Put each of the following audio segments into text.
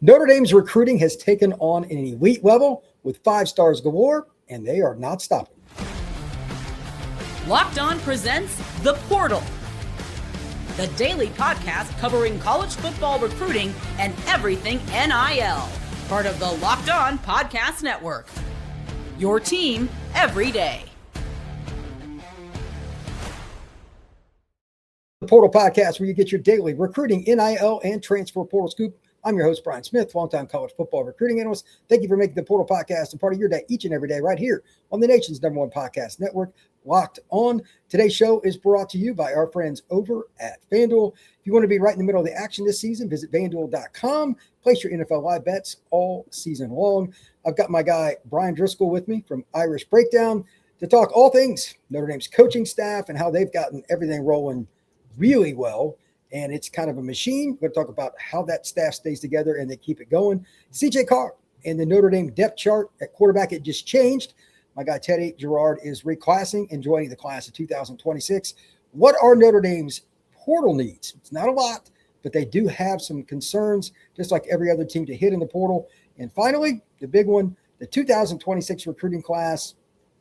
Notre Dame's recruiting has taken on an elite level with 5 stars galore, and they are not stopping. Locked On presents The Portal, the daily podcast covering college football recruiting and everything NIL. Part of the Locked On Podcast Network. Your team every day. The Portal Podcast, where you get your daily recruiting, NIL, and transfer portal scoop. I'm your host, Brian Smith, longtime college football recruiting analyst. Thank you for making the Portal Podcast a part of your day each and every day right here on the nation's #1 podcast network, Locked On. Today's show is brought to you by our friends over at FanDuel. If you want to be right in the middle of the action this season, visit FanDuel.com. Place your NFL live bets all season long. I've got my guy, Bryan Driscoll, with me from Irish Breakdown to talk all things Notre Dame's coaching staff and how they've gotten everything rolling really well. And it's kind of a machine. We're going to talk about how that staff stays together and they keep it going. CJ Carr and the Notre Dame depth chart at quarterback, it just changed. My guy Teddy Gerard is reclassing and joining the class of 2026. What are Notre Dame's portal needs? It's not a lot, but they do have some concerns, just like every other team, to hit in the portal. And finally, the big one, the 2026 recruiting class,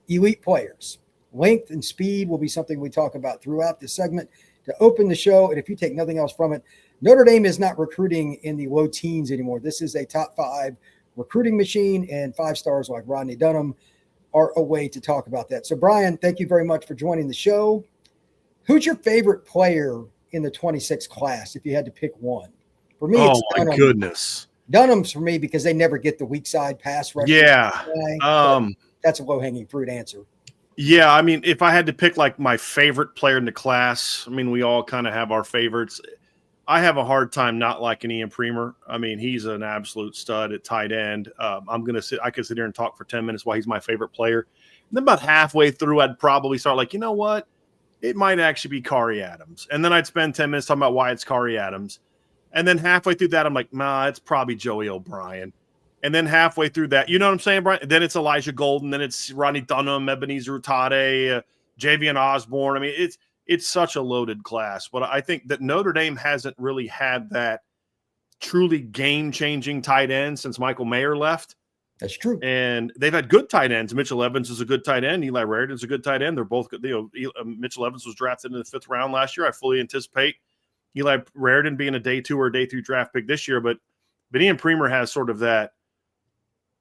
elite players. Length and speed will be something we talk about throughout this segment to open the show. And if you take nothing else from it, Notre Dame is not recruiting in the low teens anymore. This is a top 5 recruiting machine, and 5 stars like Rodney, Dunham are a way to talk about that. So, Bryan, thank you very much for joining the show. Who's your favorite player in the 26 class if you had to pick one? For me, it's Dunham. My goodness. Dunham's for me because they never get the weak side pass rush. Yeah. That's a low-hanging fruit answer. Yeah, I mean, if I had to pick like my favorite player in the class, I mean, we all kind of have our favorites. I have a hard time not liking Ian Premer. I mean, he's an absolute stud at tight end. I could sit here and talk for 10 minutes why he's my favorite player. And then about halfway through, I'd probably start like, you know what? It might actually be Kari Adams. And then I'd spend 10 minutes talking about why it's Kari Adams. And then halfway through that, I'm like, nah, it's probably Joey O'Brien. And then halfway through that, you know what I'm saying, Brian? Then it's Elijah Golden. Then it's Rodney Dunham, Ebenezer Utade, Javian Osborne. I mean, it's such a loaded class. But I think that Notre Dame hasn't really had that truly game-changing tight end since Michael Mayer left. That's true. And they've had good tight ends. Mitchell Evans is a good tight end. Eli Raritan is a good tight end. They're both good. Mitchell Evans was drafted in the 5th round last year. I fully anticipate Eli Raritan being a day 2 or day 3 draft pick this year. But Ian Premer has sort of that.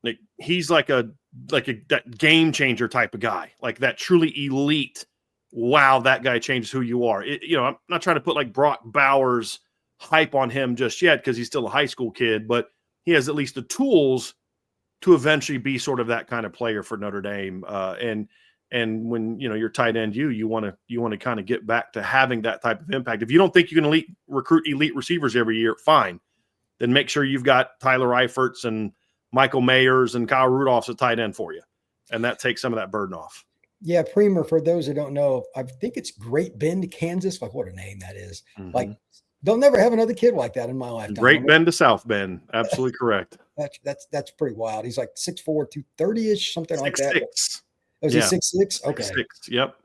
Like he's like a that game changer type of guy, like that truly elite. Wow, that guy changes who you are. I'm not trying to put like Brock Bowers hype on him just yet because he's still a high school kid, but he has at least the tools to eventually be sort of that kind of player for Notre Dame. And when you're tight end, you want to kind of get back to having that type of impact. If you don't think you can recruit elite receivers every year, fine. Then make sure you've got Tyler Eifert's and Michael Mayers and Kyle Rudolph's a tight end for you. And that takes some of that burden off. Yeah, Premer, for those who don't know, I think it's Great Bend, Kansas. Like, what a name that is. Mm-hmm. Like, they'll never have another kid like that in my lifetime. Great Bend to South Bend. Absolutely correct. That's pretty wild. He's like 6'4", 230-ish, something like that. 6'6". Was he 6'6"? Okay. 6'6", yep.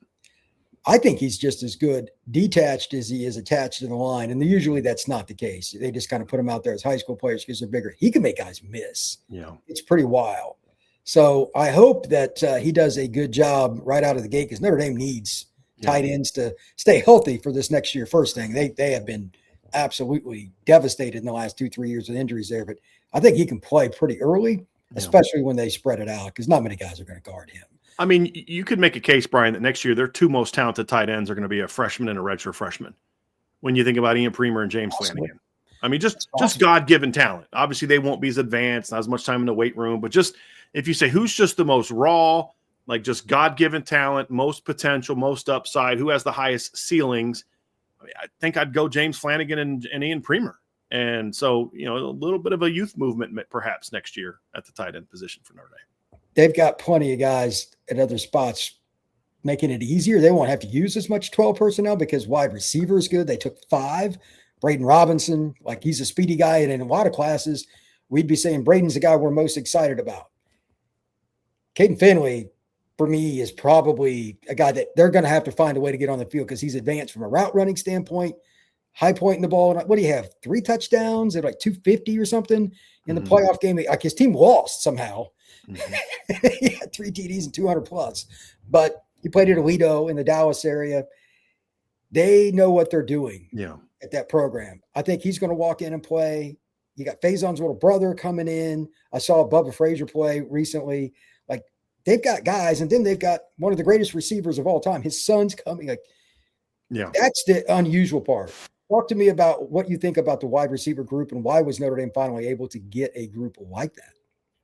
I think he's just as good detached as he is attached to the line. And usually that's not the case. They just kind of put him out there as high school players because they're bigger. He can make guys miss. Yeah. It's pretty wild. So I hope that he does a good job right out of the gate because Notre Dame needs tight ends to stay healthy for this next year. First thing, they have been absolutely devastated in the last 2-3 years with injuries there. But I think he can play pretty early, especially when they spread it out because not many guys are going to guard him. I mean, you could make a case, Brian, that next year their 2 most talented tight ends are going to be a freshman and a redshirt freshman. When you think about Ian Premer and James Flanagan, I mean, just God-given talent. Obviously, they won't be as advanced, not as much time in the weight room, but just if you say who's just the most raw, like just God-given talent, most potential, most upside, who has the highest ceilings, I think I'd go James Flanagan and Ian Premer. And so, a little bit of a youth movement perhaps next year at the tight end position for Notre Dame. They've got plenty of guys at other spots making it easier. They won't have to use as much 12 personnel because wide receiver is good. They took 5. Braden Robinson, like he's a speedy guy. And in a lot of classes, we'd be saying Braden's the guy we're most excited about. Kaydon Finley, for me, is probably a guy that they're going to have to find a way to get on the field because he's advanced from a route running standpoint. high pointing the ball. What do you have? 3 touchdowns at like 250 or something in the playoff game. Like his team lost somehow. He had 3 TDs and 200 plus, but he played at Aledo in the Dallas area. They know what they're doing at that program. I think he's going to walk in and play. You got Faison's little brother coming in. I saw Bubba Frazier play recently. Like they've got guys, and then they've got one of the greatest receivers of all time. His son's coming. Like, that's the unusual part. Talk to me about what you think about the wide receiver group and why was Notre Dame finally able to get a group like that?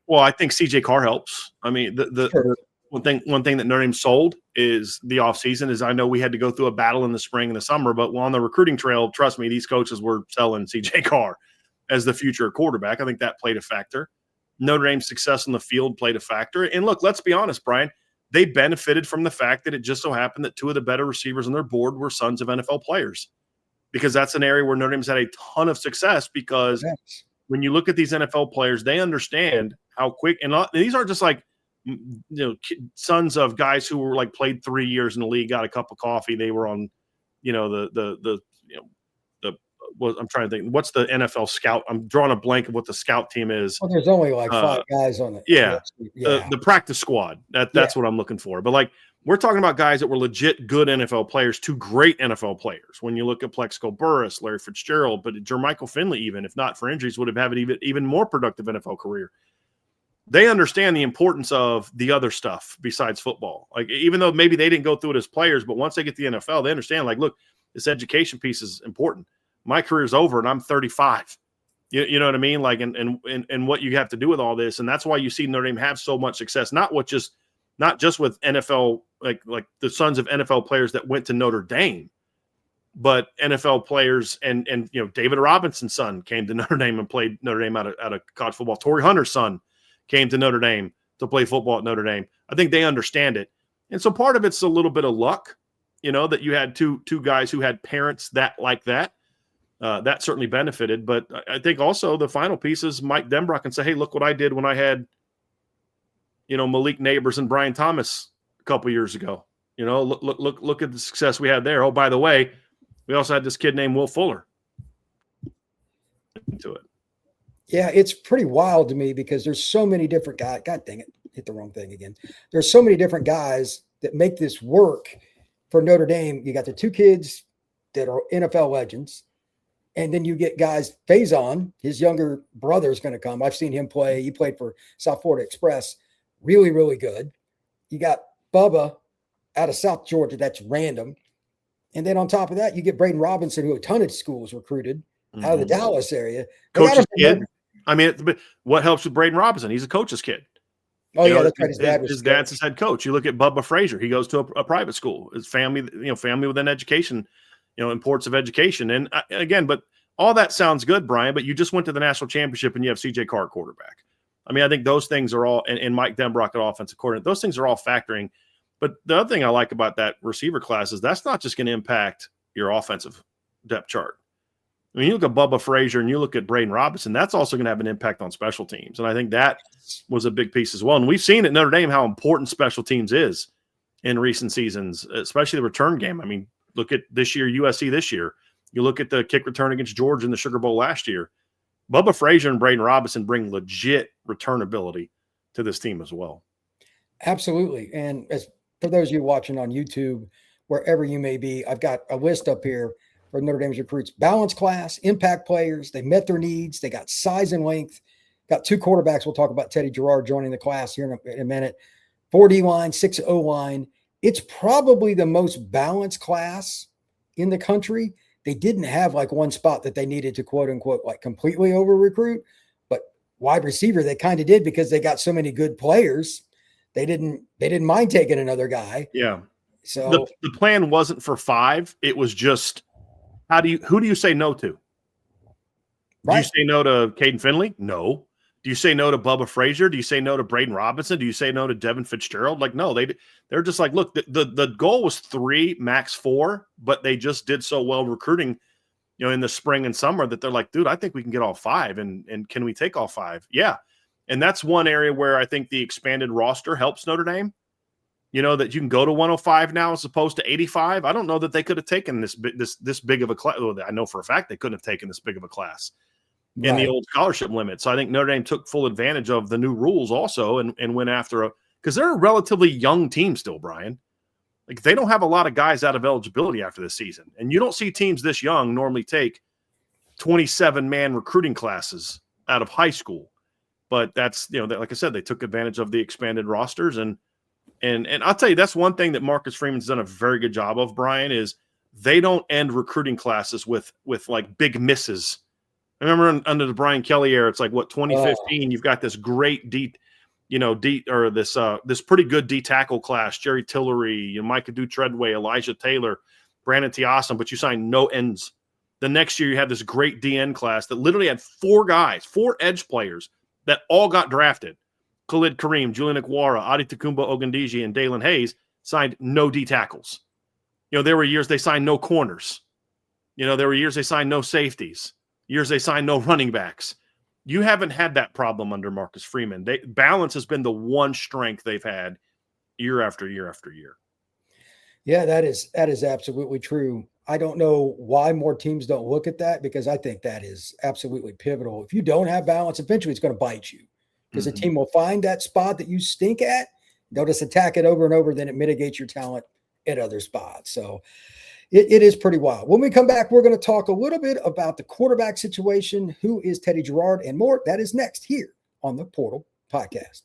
Well, I think CJ Carr helps. I mean, the one thing that Notre Dame sold is the offseason is I know we had to go through a battle in the spring and the summer, but on the recruiting trail, trust me, these coaches were selling CJ Carr as the future quarterback. I think that played a factor. Notre Dame's success on the field played a factor. And look, let's be honest, Brian, they benefited from the fact that it just so happened that 2 of the better receivers on their board were sons of NFL players, because that's an area where Notre Dame's had a ton of success because when you look at these NFL players, they understand how quick, and these aren't just like, sons of guys who were like played 3 years in the league, got a cup of coffee. They were on, I'm trying to think. What's the NFL scout? I'm drawing a blank of what the scout team is. Well, there's only like 5 guys on it. The practice squad. That's what I'm looking for. But like we're talking about guys that were legit good NFL players to great NFL players. When you look at Plexico Burress, Larry Fitzgerald, but Jermichael Finley, even if not for injuries, would have had an even more productive NFL career. They understand the importance of the other stuff besides football. Like even though maybe they didn't go through it as players, but once they get to the NFL, they understand. Like, look, this education piece is important. My career's over and I'm 35. You know what I mean? Like, and what you have to do with all this. And that's why you see Notre Dame have so much success, not just with NFL, like the sons of NFL players that went to Notre Dame, but NFL players and David Robinson's son came to Notre Dame and played Notre Dame out of college football. Torrey Hunter's son came to Notre Dame to play football at Notre Dame. I think they understand it. And so part of it's a little bit of luck, that you had two guys who had parents that that certainly benefited. But I think also the final piece is Mike Denbrock can say, hey, look what I did when I had, Malik Neighbors and Brian Thomas a couple years ago. Look at the success we had there. Oh, by the way, we also had this kid named Will Fuller into it. Yeah, it's pretty wild to me because there's so many different guys. God dang it, hit the wrong thing again. There's so many different guys that make this work for Notre Dame. You got the 2 kids that are NFL legends. And then you get guys, Faison, his younger brother is going to come. I've seen him play. He played for South Florida Express. Really, really good. You got Bubba out of South Georgia. That's random. And then on top of that, you get Braden Robinson, who a ton of schools recruited out of the Dallas area. Coach's kid. I mean, what helps with Braden Robinson? He's a coach's kid. Oh, that's right. His dad's his head coach. You look at Bubba Frazier. He goes to a private school. His family, family within education, imports of education. And again, but all that sounds good, Brian, but you just went to the national championship and you have CJ Carr quarterback. I mean, I think those things are all, and Mike Denbrock at offensive coordinator, those things are all factoring. But the other thing I like about that receiver class is that's not just going to impact your offensive depth chart. I mean, you look at Bubba Frazier and you look at Braden Robinson, that's also going to have an impact on special teams. And I think that was a big piece as well. And we've seen at Notre Dame how important special teams is in recent seasons, especially the return game. I mean, look at this year, USC this year. You look at the kick return against Georgia in the Sugar Bowl last year. Bubba Frazier and Braden Robinson bring legit return ability to this team as well. Absolutely. And as for those of you watching on YouTube, wherever you may be, I've got a list up here for Notre Dame's recruits. Balanced class, impact players. They met their needs. They got size and length. Got 2 quarterbacks. We'll talk about Teddy Gerard joining the class here in a minute. 4 D-line, 6 O-line. It's probably the most balanced class in the country. They didn't have like one spot that they needed to quote unquote like completely over recruit, but wide receiver they kind of did because they got so many good players. They didn't mind taking another guy. Yeah. So the plan wasn't for 5. It was just who do you say no to? Right. Do you say no to Kaydon Finley? No. Do you say no to Bubba Frazier? Do you say no to Braden Robinson? Do you say no to Devin Fitzgerald? Like, no, they're just like, look, the goal was 3, max 4, but they just did so well recruiting, in the spring and summer that they're like, dude, I think we can get all 5. And can we take all 5? Yeah. And that's one area where I think the expanded roster helps Notre Dame. that you can go to 105 now as opposed to 85. I don't know that they could have taken this big of a class. Well, I know for a fact they couldn't have taken this big of a class in the old scholarship limit. So I think Notre Dame took full advantage of the new rules also and went after because they're a relatively young team still, Brian. Like they don't have a lot of guys out of eligibility after this season. And you don't see teams this young normally take 27-man recruiting classes out of high school. But that's, like I said, they took advantage of the expanded rosters. And I'll tell you, that's one thing that Marcus Freeman's done a very good job of, Brian, is they don't end recruiting classes with like big misses. I remember under the Brian Kelly era, it's like 2015, you've got this great this pretty good D tackle class, Jerry Tillery, Micah Treadway, Elijah Taylor, Brandon Tiason, but you signed no ends. The next year you had this great DN class that literally had 4 edge players that all got drafted. Khalid Kareem, Julian Akwara, Adetokunbo Ogundiji, and Dalen Hayes signed no D tackles. There were years they signed no corners. There were years they signed no safeties. Years they signed no running backs. You haven't had that problem under Marcus Freeman. Balance has been the one strength they've had year after year after year. Yeah, that is absolutely true. I don't know why more teams don't look at that, because I think that is absolutely pivotal. If you don't have balance, eventually it's going to bite you, because a team will find that spot that you stink at. They'll just attack it over and over. Then it mitigates your talent at other spots. So it is pretty wild. When we come back, we're going to talk a little bit about the quarterback situation, who is Teddy Gerard, and more. That is next here on the Portal Podcast.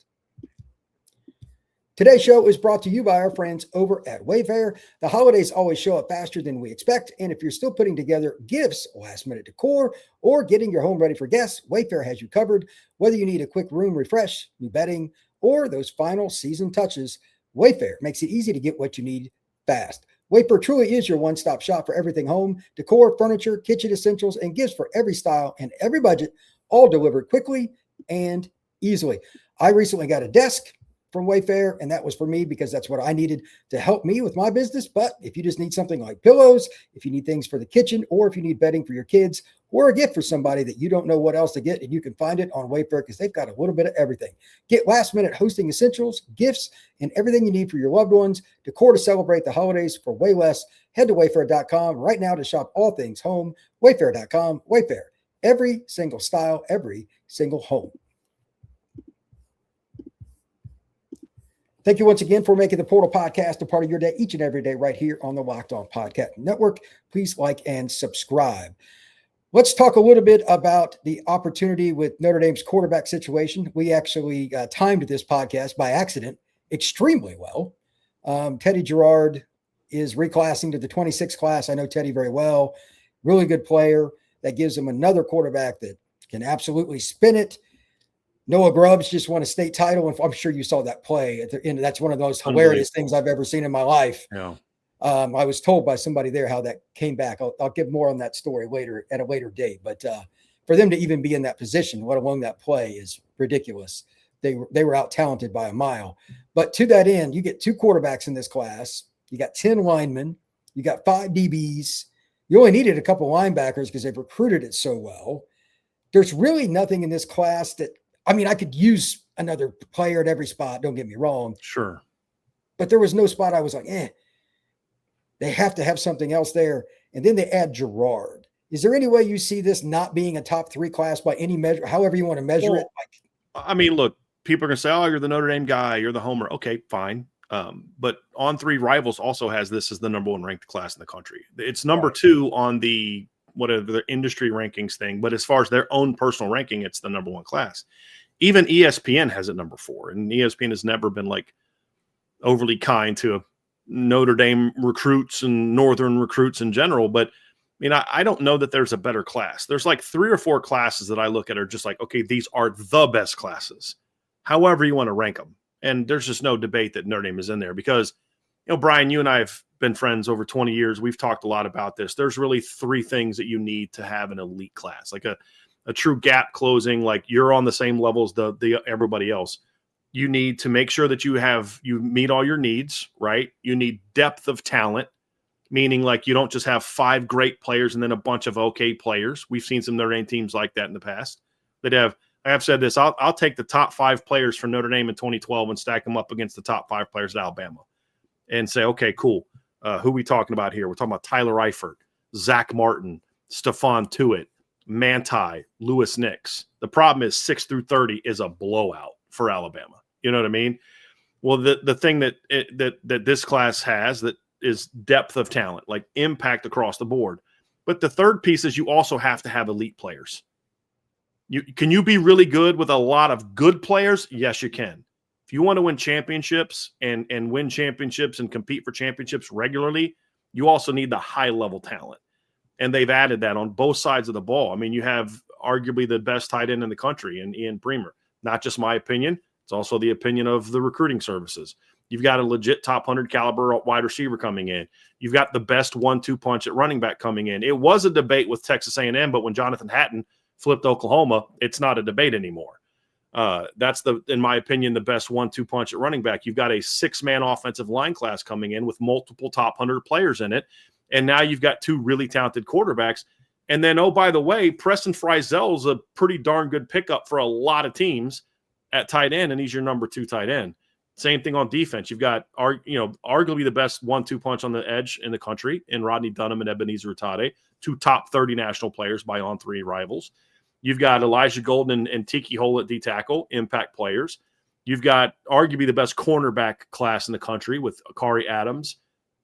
Today's show is brought to you by our friends over at Wayfair. The holidays always show up faster than we expect, and if you're still putting together gifts, last-minute decor, or getting your home ready for guests, Wayfair has you covered. Whether you need a quick room refresh, new bedding, or those final season touches, Wayfair makes it easy to get what you need fast. Wayfair truly is your one-stop shop for everything home, decor, furniture, kitchen essentials, and gifts for every style and every budget, all delivered quickly and easily. I recently got a desk from Wayfair, and that was for me because that's what I needed to help me with my business. But if you just need something like pillows, if you need things for the kitchen, or if you need bedding for your kids, or a gift for somebody that you don't know what else to get, and you can find it on Wayfair because they've got a little bit of everything. Get last-minute hosting essentials, gifts, and everything you need for your loved ones, decor to celebrate the holidays for way less. Head to Wayfair.com right now to shop all things home. Wayfair.com. Wayfair. Every single style, every single home. Thank you once again for making the Portal Podcast a part of your day each and every day right here on the Locked On Podcast Network. Please like and subscribe. Let's talk a little bit about the opportunity with Notre Dame's quarterback situation. We actually timed this podcast by accident extremely well. Teddy Gerard is reclassing to the 26th class. I know Teddy very well. Really good player. That gives him another quarterback that can absolutely spin it. Noah Grubbs just won a state title, and I'm sure you saw that play at the end. That's one of those hilarious things I've ever seen in my life. Yeah. I was told by somebody there how that came back. I'll give more on that story later at a later date. But for them to even be in that position, let alone that play, is ridiculous. They were out talented by a mile. But to that end, you get 2 quarterbacks in this class. You got 10 linemen. You got 5 DBs. You only needed a couple linebackers because they've recruited it so well. There's really nothing in this class that, I mean, I could use another player at every spot. Don't get me wrong. Sure. But there was no spot I was like, they have to have something else there. And then they add Jarrard. Is there any way you see this not being a top 3 class by any measure, however you want to measure it? I mean, look, people are going to say, oh, you're the Notre Dame guy. You're the homer. Okay, fine. But On3 Rivals also has this as the number 1 ranked class in the country. It's number 2 on the whatever the industry rankings thing. But as far as their own personal ranking, it's the number 1 class. Even ESPN has it number 4. And ESPN has never been like overly kind to Notre Dame recruits and Northern recruits in general. But I mean, I don't know that there's a better class. There's like 3 or 4 classes that I look at are just like, okay, these are the best classes, however you want to rank them. And there's just no debate that Notre Dame is in there because, Brian, you and I have been friends over 20 years. We've talked a lot about this. There's really 3 things that you need to have an elite class, like a true gap closing, like you're on the same level as the everybody else. You need to make sure that you meet all your needs, right? You need depth of talent, meaning like you don't just have 5 great players and then a bunch of okay players. We've seen some Notre Dame teams like that in the past. I have said this, I'll take the top 5 players from Notre Dame in 2012 and stack them up against the top 5 players at Alabama. and say, okay, cool. Who are we talking about here? We're talking about Tyler Eifert, Zach Martin, Stephon Tuitt, Manti, Lewis Nix. The problem is 6 through 30 is a blowout for Alabama. You know what I mean? Well, the thing that this class has that is depth of talent, like impact across the board. But the third piece is you also have to have elite players. Can you be really good with a lot of good players? Yes, you can. If you want to win championships and win championships and compete for championships regularly, you also need the high-level talent. And they've added that on both sides of the ball. I mean, you have arguably the best tight end in the country in Ian Premer. Not just my opinion. It's also the opinion of the recruiting services. You've got a legit top 100 caliber wide receiver coming in. You've got the best 1-2 punch at running back coming in. It was a debate with Texas A&M, but when Jonathan Hatton flipped Oklahoma, it's not a debate anymore. That's in my opinion, the best 1-2 punch at running back. You've got a 6-man offensive line class coming in with multiple top 100 players in it. And now you've got 2 really talented quarterbacks. And then, oh, by the way, Preston Frizel's a pretty darn good pickup for a lot of teams at tight end, and he's your number 2 tight end. Same thing on defense. You've got, arguably the best 1-2 punch on the edge in the country in Rodney Dunham and Ebenezer Utade, 2 top 30 national players by On3 rivals. You've got Elijah Golden and Tiki Hole at D-tackle, impact players. You've got arguably the best cornerback class in the country with Akari Adams,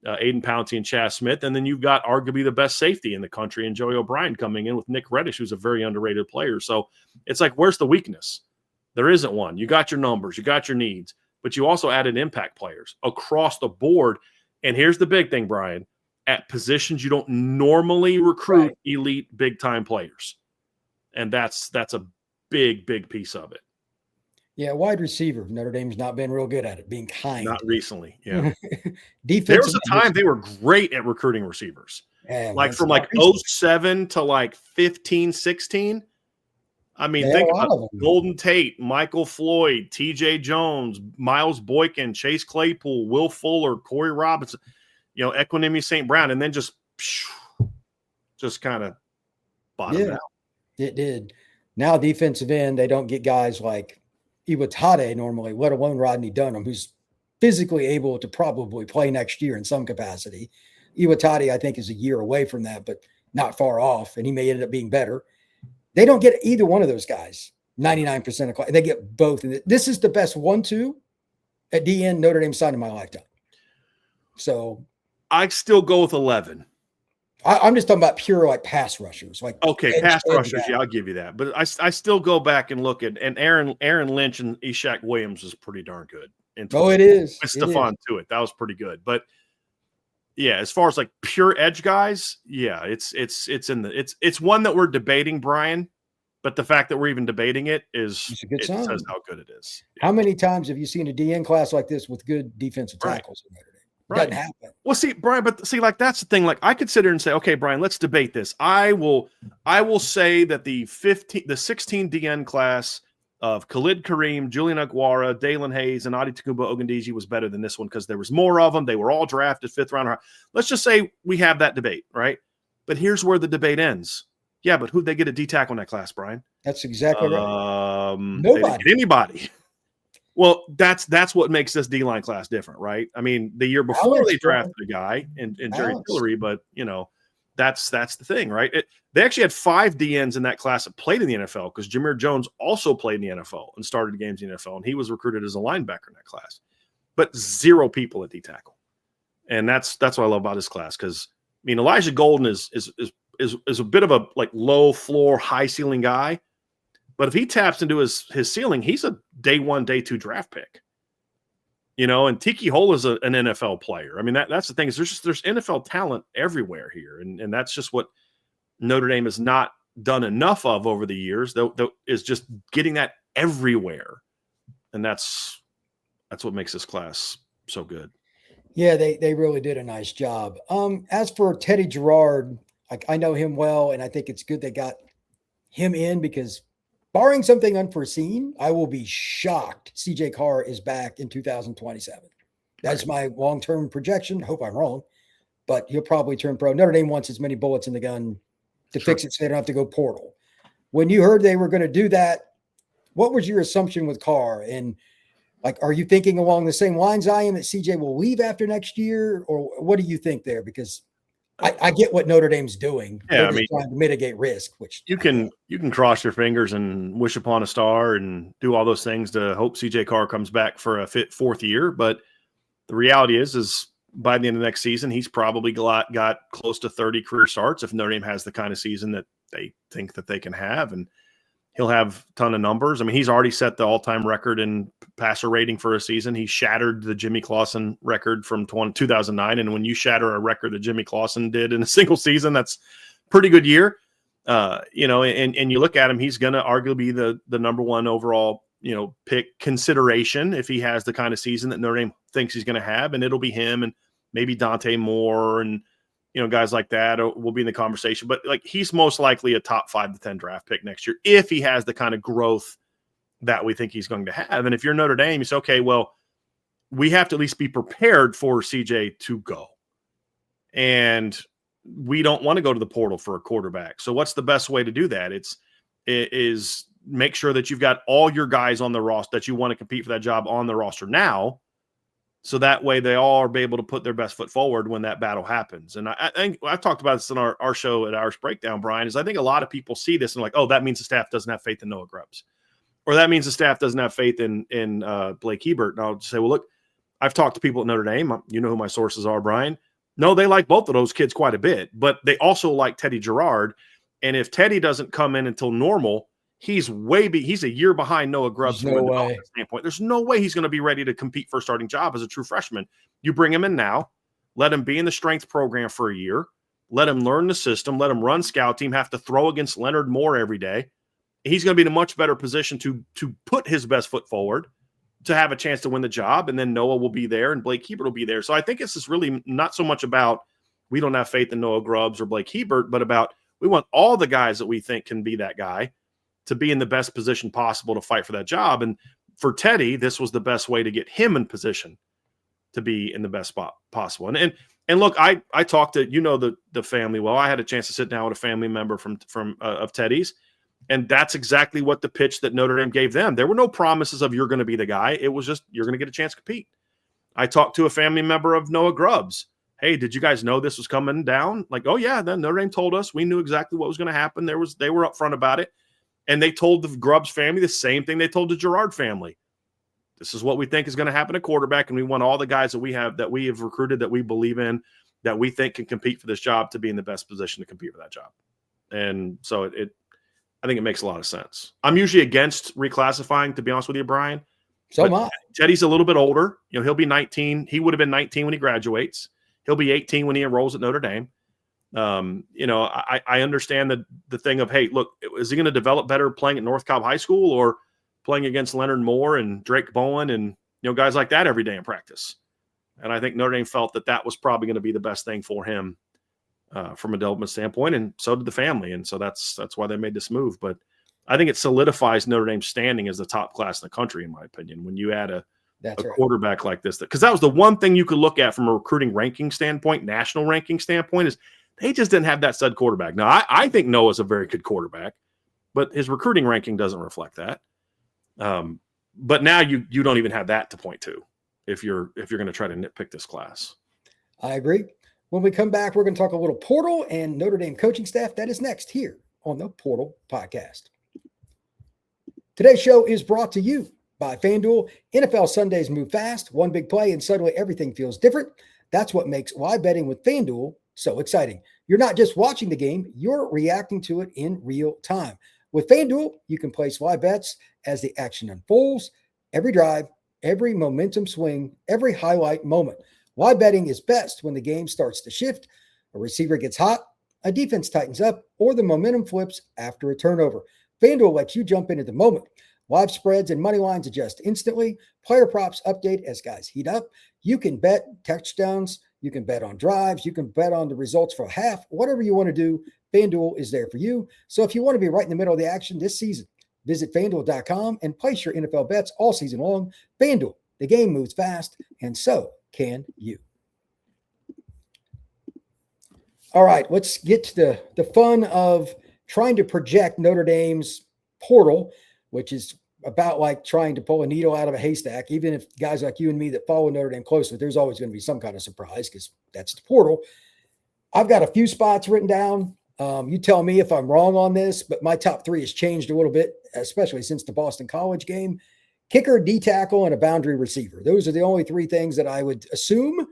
Aiden Pouncey, and Chaz Smith. And then you've got arguably the best safety in the country and Joey O'Brien coming in with Nick Reddish, who's a very underrated player. So it's like, where's the weakness? There isn't one. You got your numbers, you got your needs, but you also added impact players across the board. And here's the big thing, Brian, at positions you don't normally recruit elite big-time players. And that's a big, big piece of it. Yeah, wide receiver. Notre Dame's not been real good at it, being kind. Not recently, yeah. Defense. There was a time they were great at recruiting receivers. Yeah, like from 07 to like 15, 16. I mean, think about Golden Tate, Michael Floyd, TJ Jones, Miles Boykin, Chase Claypool, Will Fuller, Corey Robinson, Equinemi St. Brown, and then just kind of bottomed out. It did. Now defensive end, they don't get guys like Iwatade normally, let alone Rodney Dunham, who's physically able to probably play next year in some capacity. Iwatade, I think, is a year away from that, but not far off, and he may end up being better. They don't get either one of those guys 99% of class. They get both. And this is the best 1-2 at DN Notre Dame signed in my lifetime. So I still go with 11. I'm just talking about pure like pass rushers. Like pass rushers, yeah, I'll give you that. But I still go back and look at and Aaron Lynch and Ishaq Williams is pretty darn good. It is. With Stephon Tuitt, that was pretty good. But yeah, as far as like pure edge guys, yeah, it's one that we're debating, Brian. But the fact that we're even debating it is it says how good it is. Yeah. How many times have you seen a DN class like this with good defensive tackles in Notre Dame? Doesn't happen. Well, see, Brian, like that's the thing. Like I could sit here and say, okay, Brian, let's debate this. I will say that the 16 DN class of Khalid Kareem, Julian Aguara, Dalen Hayes, and Adetokunbo Ogundeji was better than this one because there was more of them. They were all drafted 5th round. Let's just say we have that debate, right? But here's where the debate ends. Yeah, but who'd they get a D-tackle in that class, Brian? That's exactly right. Nobody. Anybody. Well, that's what makes this D-line class different, right? I mean, the year before they drafted a guy in Jerry Tillery, but, that's the thing, right? They actually had 5 DNs in that class that played in the NFL because Jameer Jones also played in the NFL and started games in the NFL, and he was recruited as a linebacker in that class. But 0 people at D-tackle. And that's what I love about this class because, I mean, Elijah Golden is a bit of a like low floor, high ceiling guy. But if he taps into his ceiling, he's a day 1, day 2 draft pick. And Tiki Hole is an NFL player. I mean, that's the thing is there's NFL talent everywhere here. And that's just what Notre Dame has not done enough of over the years, though is just getting that everywhere. And that's what makes this class so good. Yeah, they really did a nice job. As for Teddy Gerard, I know him well, and I think it's good they got him in because barring something unforeseen, I will be shocked CJ Carr is back in 2027. That's my long-term projection. Hope I'm wrong, but he'll probably turn pro. Notre Dame wants as many bullets in the gun to fix it so they don't have to go portal. When you heard they were going to do that, what was your assumption with Carr? And Like, are you thinking along the same lines I am that CJ will leave after next year, or what do you think there? Because I get what Notre Dame's doing. Yeah, They're just trying to mitigate risk, which you can cross your fingers and wish upon a star and do all those things to hope CJ Carr comes back for a fit fourth year. But the reality is by the end of next season, he's probably got close to 30 career starts if Notre Dame has the kind of season that they think that they can have. And he'll have a ton of numbers. I mean, he's already set the all-time record in passer rating for a season. He shattered the Jimmy Clausen record from 2009. And when you shatter a record that Jimmy Clausen did in a single season, that's a pretty good year. And you look at him, he's going to arguably be the number one overall, pick consideration if he has the kind of season that Notre Dame thinks he's going to have. And it'll be him and maybe Dante Moore and, guys like that will be in the conversation, but like he's most likely a top 5 to 10 draft pick next year if he has the kind of growth that we think he's going to have. And if you're Notre Dame, you say, okay, well, we have to at least be prepared for CJ to go. And we don't want to go to the portal for a quarterback. So what's the best way to do that? It is make sure that you've got all your guys on the roster that you want to compete for that job on the roster now. So that way they all are able to put their best foot forward when that battle happens. And I think I've talked about this in our show at Irish Breakdown, Brian, is I think a lot of people see this and like, oh, that means the staff doesn't have faith in Noah Grubbs. Or that means the staff doesn't have faith in Blake Hebert. And I'll just say, well, look, I've talked to people at Notre Dame. You know who my sources are, Brian. No, they like both of those kids quite a bit, but they also like Teddy Gerard. And if Teddy doesn't come in until normal, he's a year behind Noah Grubbs from a development standpoint. There's no way he's going to be ready to compete for a starting job as a true freshman. You bring him in now, let him be in the strength program for a year, let him learn the system, let him run scout team, have to throw against Leonard Moore every day. He's going to be in a much better position to put his best foot forward to have a chance to win the job. And then Noah will be there and Blake Hebert will be there. So I think it's just really not so much about we don't have faith in Noah Grubbs or Blake Hebert, but about we want all the guys that we think can be that guy to be in the best position possible to fight for that job. And for Teddy, this was the best way to get him in position to be in the best spot possible. And look, I talked to, the family well. I had a chance to sit down with a family member from of Teddy's, and that's exactly what the pitch that Notre Dame gave them. There were no promises of you're going to be the guy. It was just you're going to get a chance to compete. I talked to a family member of Noah Grubbs. Hey, did you guys know this was coming down? Like, oh yeah, then Notre Dame told us. We knew exactly what was going to happen. They were upfront about it. And they told the Grubbs family the same thing they told the Jarrard family. This is what we think is going to happen at quarterback, and we want all the guys that we have recruited, that we believe in, that we think can compete for this job to be in the best position to compete for that job. And so I think it makes a lot of sense. I'm usually against reclassifying, to be honest with you, Brian. So am I. Teddy's a little bit older. He'll be 19. He would have been 19 when he graduates. He'll be 18 when he enrolls at Notre Dame. I understand the thing of, hey, look, is he going to develop better playing at North Cobb High School or playing against Leonard Moore and Drake Bowen and, guys like that every day in practice? And I think Notre Dame felt that was probably going to be the best thing for him from a development standpoint. And so did the family. And so that's why they made this move. But I think it solidifies Notre Dame's standing as the top class in the country, in my opinion, when you add a quarterback like this, because that was the one thing you could look at from a recruiting ranking standpoint, national ranking standpoint, is they just didn't have that stud quarterback. Now, I think Noah's a very good quarterback, but his recruiting ranking doesn't reflect that. But now you don't even have that to point to if you're going to try to nitpick this class. I agree. When we come back, we're going to talk a little portal and Notre Dame coaching staff. That is next here on the Portal Podcast. Today's show is brought to you by FanDuel. NFL Sundays move fast, one big play, and suddenly everything feels different. That's what makes live betting with FanDuel so exciting. You're not just watching the game, you're reacting to it in real time. With FanDuel, you can place live bets as the action unfolds, every drive, every momentum swing, every highlight moment. Live betting is best when the game starts to shift, a receiver gets hot, a defense tightens up, or the momentum flips after a turnover. FanDuel lets you jump into the moment. Live spreads and money lines adjust instantly. Player props update as guys heat up. You can bet touchdowns. You can bet on drives. You can bet on the results for half. Whatever you want to do, FanDuel is there for you. So if you want to be right in the middle of the action this season, visit FanDuel.com and place your NFL bets all season long. FanDuel, the game moves fast, and so can you. All right, let's get to the fun of trying to project Notre Dame's portal, which is about like trying to pull a needle out of a haystack. Even if guys like you and me that follow Notre Dame closely, there's always going to be some kind of surprise because that's the portal. I've got a few spots written down. You tell me if I'm wrong on this, but my top 3 has changed a little bit, especially since the Boston College game. Kicker, D-tackle, and a boundary receiver. Those are the only 3 things that I would assume.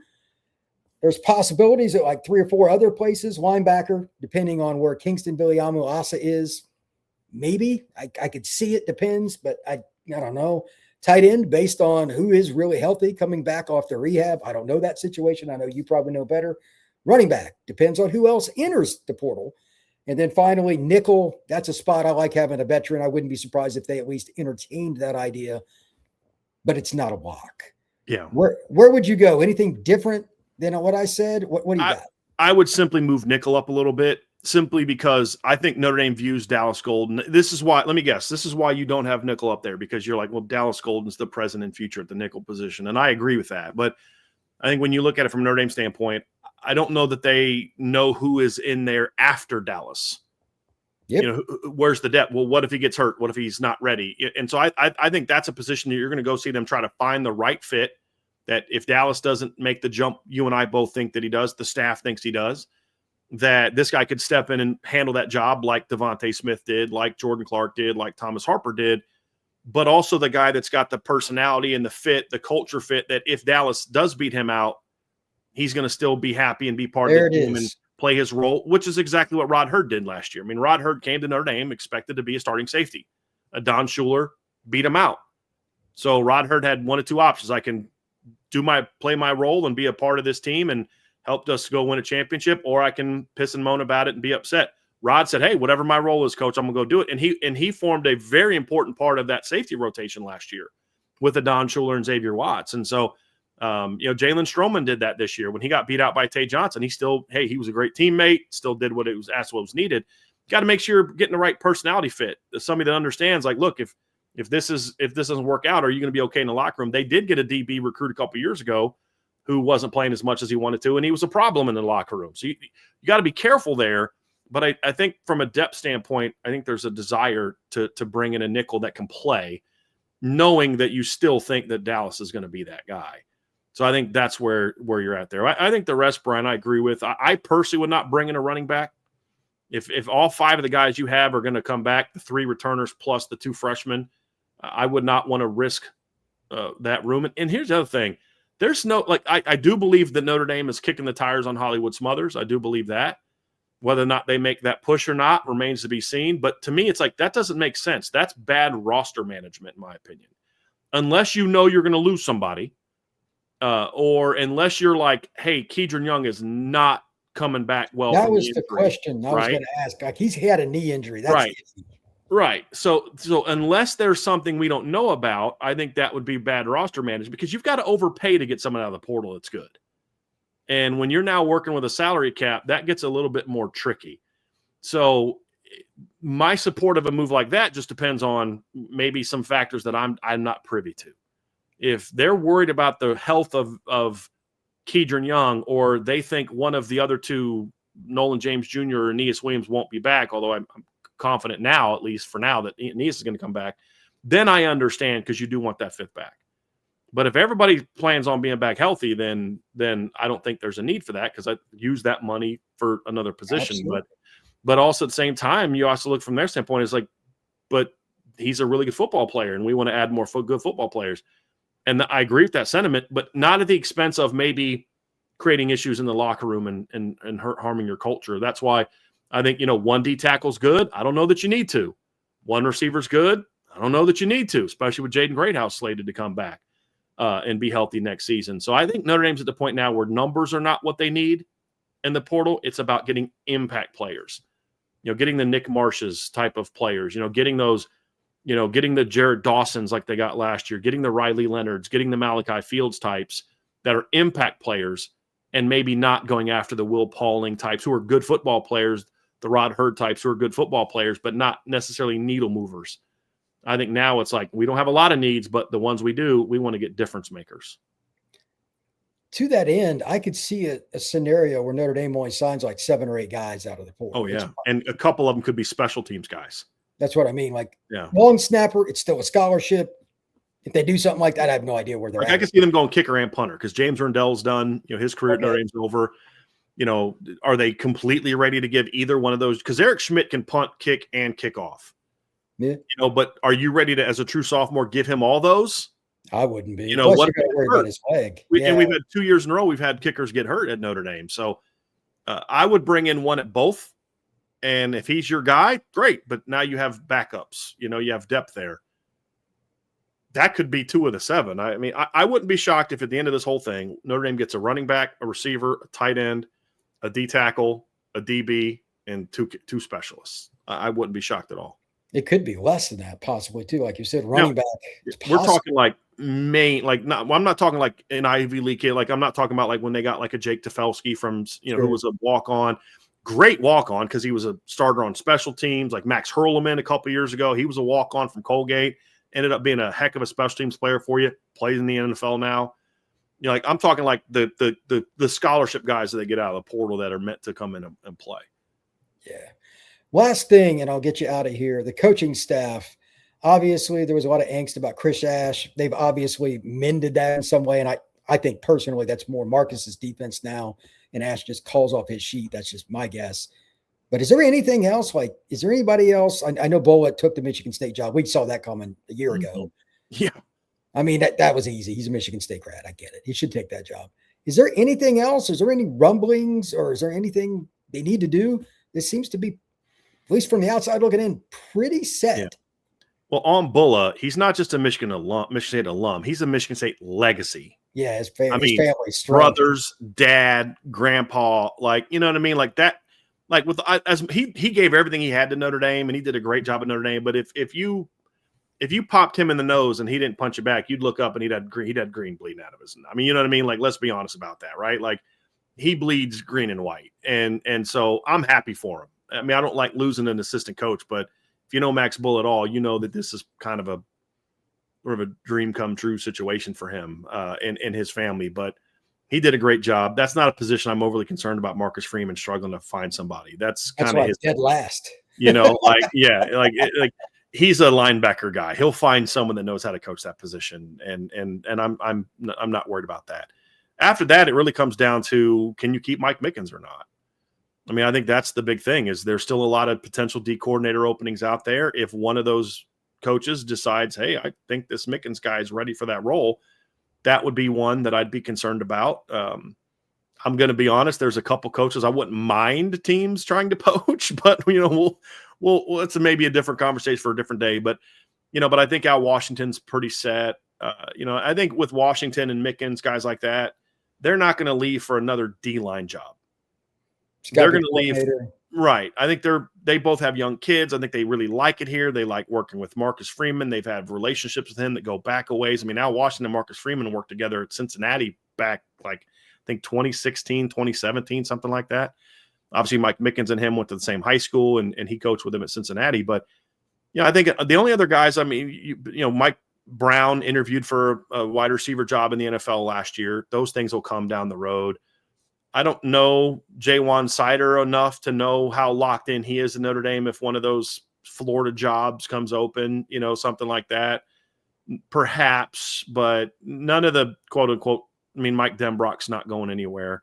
There's possibilities at like 3 or 4 other places. Linebacker, depending on where Kingston Biliamu-Asa is. Maybe. I could see it, depends, but I don't know. Tight end, based on who is really healthy coming back off the rehab. I don't know that situation. I know you probably know better. Running back, depends on who else enters the portal. And then finally, nickel, that's a spot I like having a veteran. I wouldn't be surprised if they at least entertained that idea, but it's not a lock. Yeah. Where would you go? Anything different than what I said? What do you got? I would simply move nickel up a little bit, simply because I think Notre Dame views Dallas Golden. This is why, let me guess, this is why you don't have nickel up there, because you're like, well, Dallas Golden's the present and future at the nickel position. And I agree with that. But I think when you look at it from Notre Dame standpoint, I don't know that they know who is in there after Dallas. Yep. You know, where's the depth? Well, what if he gets hurt? What if he's not ready? And so I think that's a position that you're going to go see them try to find the right fit, that if Dallas doesn't make the jump, you and I both think that he does, the staff thinks he does, that this guy could step in and handle that job like Devontae Smith did, like Jordan Clark did, like Thomas Harper did, but also the guy that's got the personality and the fit, the culture fit, that if Dallas does beat him out, he's going to still be happy and be part of the team and play his role, which is exactly what Rod Hurd did last year. I mean, Rod Hurd came to Notre Dame expected to be a starting safety. Don Schuler beat him out. So Rod Hurd had 1 of 2 options. I can play my role and be a part of this team and helped us go win a championship, or I can piss and moan about it and be upset. Rod said, hey, whatever my role is, coach, I'm going to go do it. And he formed a very important part of that safety rotation last year with the Don Schuler and Xavier Watts. And so, Jalen Stroman did that this year when he got beat out by Tay Johnson. He was a great teammate, still did what it was asked, what was needed. Got to make sure you're getting the right personality fit. Somebody that understands, like, look, if this doesn't work out, are you going to be okay in the locker room? They did get a DB recruit a couple years ago who wasn't playing as much as he wanted to, and he was a problem in the locker room. So you got to be careful there. But I think from a depth standpoint, I think there's a desire to bring in a nickel that can play, knowing that you still think that Dallas is going to be that guy. So I think that's where you're at there. I think the rest, Brian, I agree with. I personally would not bring in a running back. If all 5 of the guys you have are going to come back, the 3 returners plus the 2 freshmen, I would not want to risk that room. And here's the other thing. There's no, like, I do believe that Notre Dame is kicking the tires on Hollywood Smothers. I do believe that. Whether or not they make that push or not remains to be seen. But to me, it's like, that doesn't make sense. That's bad roster management, in my opinion. Unless you know you're going to lose somebody, or unless you're like, hey, Kaydon Young is not coming back well. That was the question I was going to ask. Like, he had a knee injury. That's right. Right. So unless there's something we don't know about, I think that would be bad roster management, because you've got to overpay to get someone out of the portal that's good. And when you're now working with a salary cap, that gets a little bit more tricky. So my support of a move like that just depends on maybe some factors that I'm not privy to. If they're worried about the health of Kaydon Young, or they think one of the other 2, Nolan James Jr. or Aeneas Williams, won't be back, although I'm confident now, at least for now, that Aeneas is going to come back, then I understand, because you do want that 5th back. But if everybody plans on being back healthy, then I don't think there's a need for that, because I use that money for another position. Absolutely. But also at the same time, you also look from their standpoint, it's like, but he's a really good football player, and we want to add more good football players. And I agree with that sentiment, but not at the expense of maybe creating issues in the locker room and harming your culture. That's why I think, 1 D tackle's good. I don't know that you need to. 1 receiver's good. I don't know that you need to, especially with Jaden Greathouse slated to come back and be healthy next season. So I think Notre Dame's at the point now where numbers are not what they need in the portal. It's about getting impact players, getting the Nick Marshes type of players, getting those, getting the Jarrard Dawsons like they got last year, getting the Riley Leonards, getting the Malachi Fields types that are impact players, and maybe not going after the Will Pauling types who are good football players, the Rod Hurd types who are good football players, but not necessarily needle movers. I think now it's like, we don't have a lot of needs, but the ones we do, we want to get difference makers. To that end, I could see a scenario where Notre Dame only signs like 7 or 8 guys out of the portal. Oh, yeah. And a couple of them could be special teams guys. That's what I mean. Like Yeah. long snapper, it's still a scholarship. If they do something like that, I have no idea where they're Like at. I can see them going kicker and punter because James Rendell's done. His career at Notre Dame's over. Are they completely ready to give either one of those? Because Eric Schmidt can punt, kick, and kick off. Yeah. But are you ready to, as a true sophomore, give him all those? I wouldn't be. Plus you got to worry about his leg. And we've had 2 years in a row, we've had kickers get hurt at Notre Dame. So I would bring in one at both. And if he's your guy, great. But now you have backups. You have depth there. That could be 2 of the 7. I mean, I wouldn't be shocked if at the end of this whole thing, Notre Dame gets a running back, a receiver, a tight end, a D tackle, a DB, and two specialists. I wouldn't be shocked at all. It could be less than that, possibly too. Like you said, running back. We're talking like I'm not talking like an Ivy League kid. Like I'm not talking about like when they got like a Jake Tefelsky from who was a walk-on, great walk-on because he was a starter on special teams. Like Max Hurleman a couple years ago, he was a walk-on from Colgate. Ended up being a heck of a special teams player for you. Plays in the NFL now. Like I'm talking like the scholarship guys that they get out of the portal that are meant to come in and play. Yeah. Last thing, and I'll get you out of here. The coaching staff. Obviously, there was a lot of angst about Chris Ash. They've obviously mended that in some way, and I think personally that's more Marcus's defense now, and Ash just calls off his sheet. That's just my guess. But is there anything else? Like, is there anybody else? I know Bullitt took the Michigan State job. We saw that coming a year ago. Yeah. I mean, that was easy. He's a Michigan State grad. I get it. He should take that job. Is there anything else? Is there any rumblings or is there anything they need to do? This seems to be, at least from the outside looking in, pretty set. Yeah. Well, on Bulla, he's not just a Michigan State alum. He's a Michigan State legacy. Yeah, his family's strong. Brothers, dad, grandpa, like, you know what I mean? Like that, like with as he gave everything he had to Notre Dame, and he did a great job at Notre Dame. But if you popped him in the nose and he didn't punch it back, you'd look up and he'd had green bleeding out of his. I mean, you know what I mean? Like, let's be honest about that, right? Like, he bleeds green and white, and so I'm happy for him. I mean, I don't like losing an assistant coach, but if you know Max Bull at all, you know that this is kind of a sort of a dream come true situation for him and his family. But he did a great job. That's not a position I'm overly concerned about. Marcus Freeman struggling to find somebody. That's kind of his dead last. Like he's a linebacker guy. He'll find someone that knows how to coach that position, and I'm not worried about that. After that, it really comes down to, can you keep Mike Mickens or not? I mean, I think that's the big thing. Is there's still a lot of potential D coordinator openings out there. If one of those coaches decides, hey, I think this Mickens guy is ready for that role, that would be one that I'd be concerned about. I'm going to be honest. There's a couple coaches I wouldn't mind teams trying to poach, but we'll it's maybe a different conversation for a different day. But but I think Al Washington's pretty set. I think with Washington and Mickens, guys like that, they're not going to leave for another D-line job. They're going to leave. Right. I think they both have young kids. I think they really like it here. They like working with Marcus Freeman. They've had relationships with him that go back a ways. I mean, Al Washington and Marcus Freeman worked together at Cincinnati back, like, I think 2016, 2017, something like that. Obviously, Mike Mickens and him went to the same high school, and he coached with him at Cincinnati. But, I think the only other guys, I mean, Mike Brown interviewed for a wide receiver job in the NFL last year. Those things will come down the road. I don't know Jaywan Sider enough to know how locked in he is in Notre Dame if one of those Florida jobs comes open, something like that. Perhaps, but none of the quote-unquote, I mean, Mike Denbrock's not going anywhere.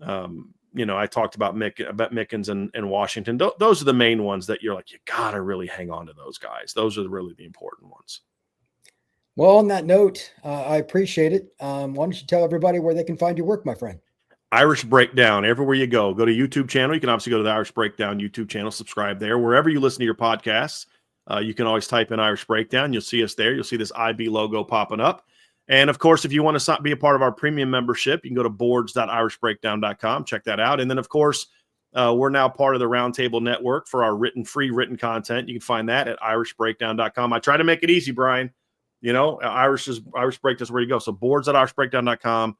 I talked about Mickens and Washington. Those are the main ones that you're like, you got to really hang on to those guys. Those are really the important ones. Well, on that note, I appreciate it. Why don't you tell everybody where they can find your work, my friend? Irish Breakdown, everywhere you go to YouTube channel. You can obviously go to the Irish Breakdown YouTube channel, subscribe there. Wherever you listen to your podcasts, you can always type in Irish Breakdown. You'll see us there. You'll see this IB logo popping up. And, of course, if you want to be a part of our premium membership, you can go to boards.irishbreakdown.com. Check that out. And then, of course, we're now part of the Roundtable Network for our free written content. You can find that at irishbreakdown.com. I try to make it easy, Brian. Irish Breakdown is where you go. So boards.irishbreakdown.com.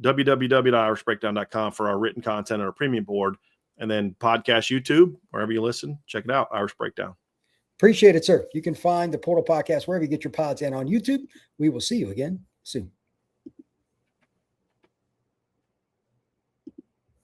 www.irishbreakdown.com for our written content and our premium board, and then podcast, YouTube, wherever you listen, check it out. Irish Breakdown. Appreciate it, sir. You can find the Portal Podcast wherever you get your pods and on YouTube. We will see you again soon.